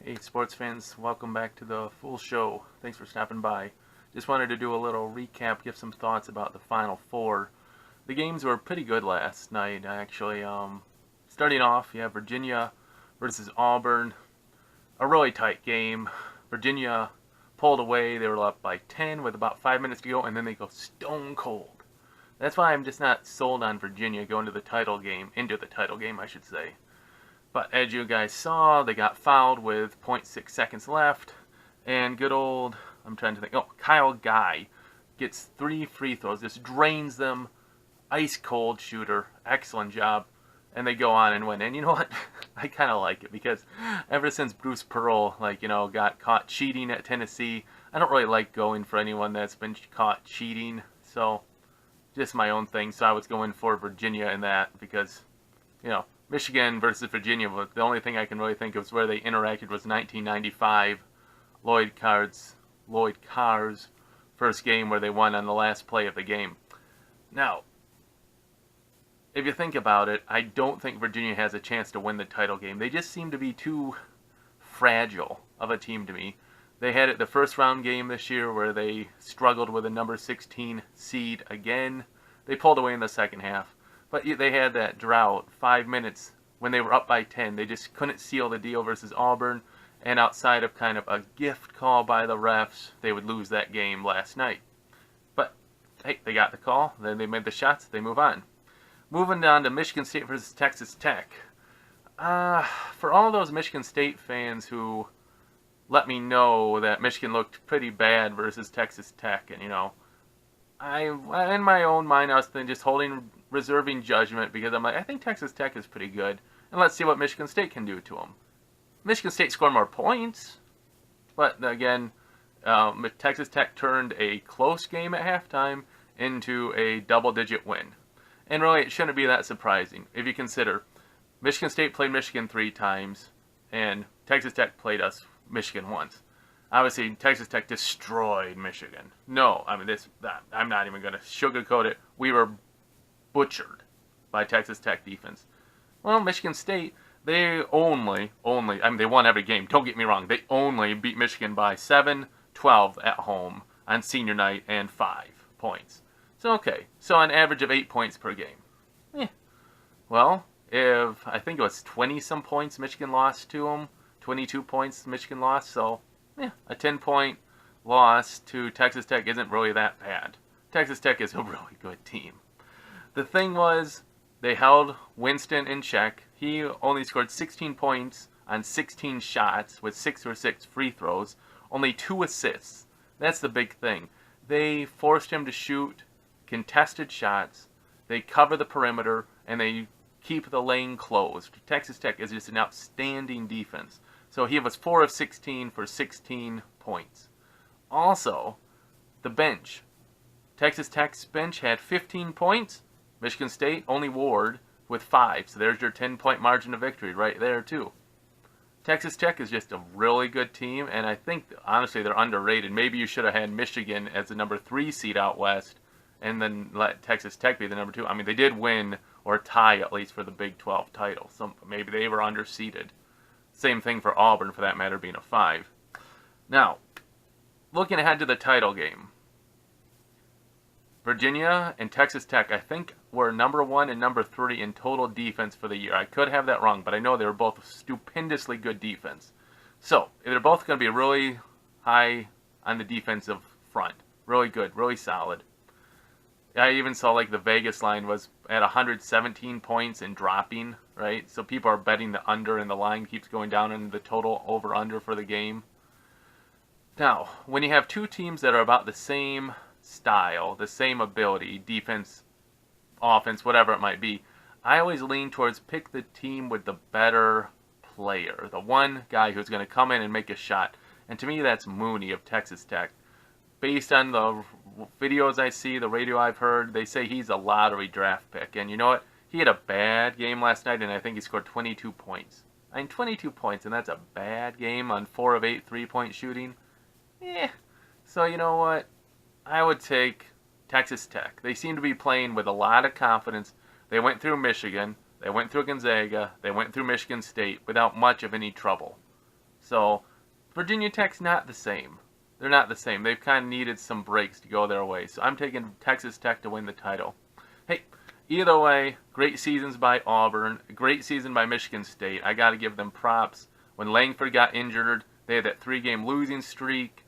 Hey sports fans, welcome back to the full show. Thanks for stopping by. Just wanted to do a little recap, give some thoughts about the Final Four. The games were pretty good last night, actually. Starting off, you have Virginia versus Auburn. A really tight game. Virginia pulled away. They were up by 10 with about 5 minutes to go, and then they go stone cold. That's why I'm just not sold on Virginia going into the title game, I should say. But as you guys saw, they got fouled with zero point 0.6 seconds left. And good old, I'm trying to think, Kyle Guy gets 3 free throws, just drains them. Ice cold shooter, excellent job. And they go on and win. And you know what? I kind of like it because ever since Bruce Pearl, got caught cheating at Tennessee, I don't really like going for anyone that's been caught cheating. So, just my own thing. So I was going for Virginia in that because, Michigan versus Virginia, but the only thing I can really think of is where they interacted was 1995, Lloyd Carr's first game where they won on the last play of the game. Now, if you think about it, I don't think Virginia has a chance to win the title game. They just seem to be too fragile of a team to me. They had it the first round game this year where they struggled with a number 16 seed again. They pulled away in the second half. But they had that drought, 5 minutes, when they were up by 10. They just couldn't seal the deal versus Auburn. And outside of kind of a gift call by the refs, they would lose that game last night. But, hey, they got the call. Then they made the shots. They move on. Moving down to Michigan State versus Texas Tech. For all those Michigan State fans who let me know that Michigan looked pretty bad versus Texas Tech, and, in my own mind, I was just reserving judgment because I'm like, I think Texas Tech is pretty good, and let's see what Michigan State can do to them. Michigan State scored more points, but again, Texas Tech turned a close game at halftime into a double-digit win. And really, it shouldn't be that surprising if you consider Michigan State played Michigan 3 times, and Texas Tech played Michigan once. Obviously, Texas Tech destroyed Michigan. No, I'm not even going to sugarcoat it. We were butchered by Texas Tech defense. Well, Michigan State, they only, they won every game. Don't get me wrong. They only beat Michigan by 7-12 at home on senior night and 5 points. So, okay. So, an average of 8 points per game. Well, if I think it was 20-some points Michigan lost to them, 22 points Michigan lost, so a 10-point loss to Texas Tech isn't really that bad. Texas Tech is a really good team. The thing was, they held Winston in check. He only scored 16 points on 16 shots with 6 or 6 free throws, only 2 assists. That's the big thing. They forced him to shoot contested shots, they cover the perimeter, and they keep the lane closed. Texas Tech is just an outstanding defense. So he was 4 of 16 for 16 points. Also, the bench. Texas Tech's bench had 15 points. Michigan State, only Ward, with 5. So there's your 10-point margin of victory right there, too. Texas Tech is just a really good team, and I think, honestly, they're underrated. Maybe you should have had Michigan as the number 3 seed out west, and then let Texas Tech be the number 2. I mean, they did win, or tie at least, for the Big 12 title. So maybe they were underseeded. Same thing for Auburn, for that matter, being a 5. Now, looking ahead to the title game. Virginia and Texas Tech, I think, were number 1 and number 3 in total defense for the year. I could have that wrong, but I know they were both stupendously good defense. So, they're both going to be really high on the defensive front. Really good, really solid. I even saw the Vegas line was at 117 points and dropping, right? So people are betting the under and the line keeps going down and the total over-under for the game. Now, when you have two teams that are about the same style, the same ability, defense, offense, whatever it might be, I always lean towards pick the team with the better player, the one guy who's going to come in and make a shot. And to me, that's Mooney of Texas Tech. Based on the videos I see, the radio I've heard, they say he's a lottery draft pick. And you know what? He had a bad game last night, and I think he scored 22 points. I mean, 22 points, and that's a bad game on 4 of 8 3-point shooting. So you know what? I would take Texas Tech. They seem to be playing with a lot of confidence. They went through Michigan. They went through Gonzaga. They went through Michigan State without much of any trouble. So Virginia Tech's not the same. They're not the same. They've kind of needed some breaks to go their way. So I'm taking Texas Tech to win the title. Hey, either way, great seasons by Auburn, great season by Michigan State. I got to give them props. When Langford got injured, they had that 3-game losing streak.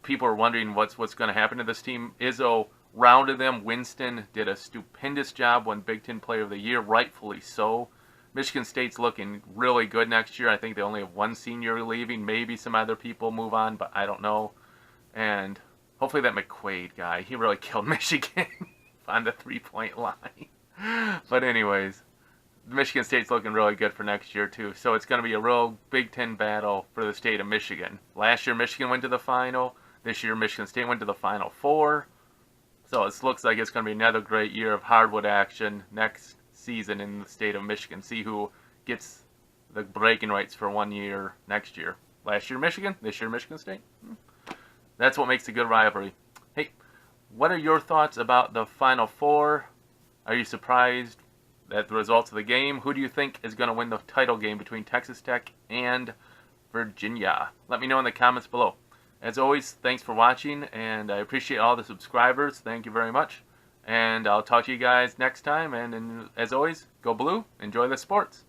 People are wondering what's going to happen to this team. Izzo rounded them. Winston did a stupendous job, won Big Ten Player of the Year, rightfully so. Michigan State's looking really good next year. I think they only have one senior leaving. Maybe some other people move on, but I don't know. And hopefully that McQuaid guy, he really killed Michigan on the 3-point line. But anyways, Michigan State's looking really good for next year too. So it's going to be a real Big Ten battle for the state of Michigan. Last year Michigan went to the final. This year Michigan State went to the Final Four. So it looks like it's going to be another great year of hardwood action next season in the state of Michigan. See who gets the bragging rights for 1 year next year. Last year Michigan, this year Michigan State. That's what makes a good rivalry. Hey, what are your thoughts about the Final Four? Are you surprised at the results of the game? Who do you think is going to win the title game between Texas Tech and Virginia? Let me know in the comments below. As always, thanks for watching, and I appreciate all the subscribers. Thank you very much. And I'll talk to you guys next time. And as always, go blue. Enjoy the sports.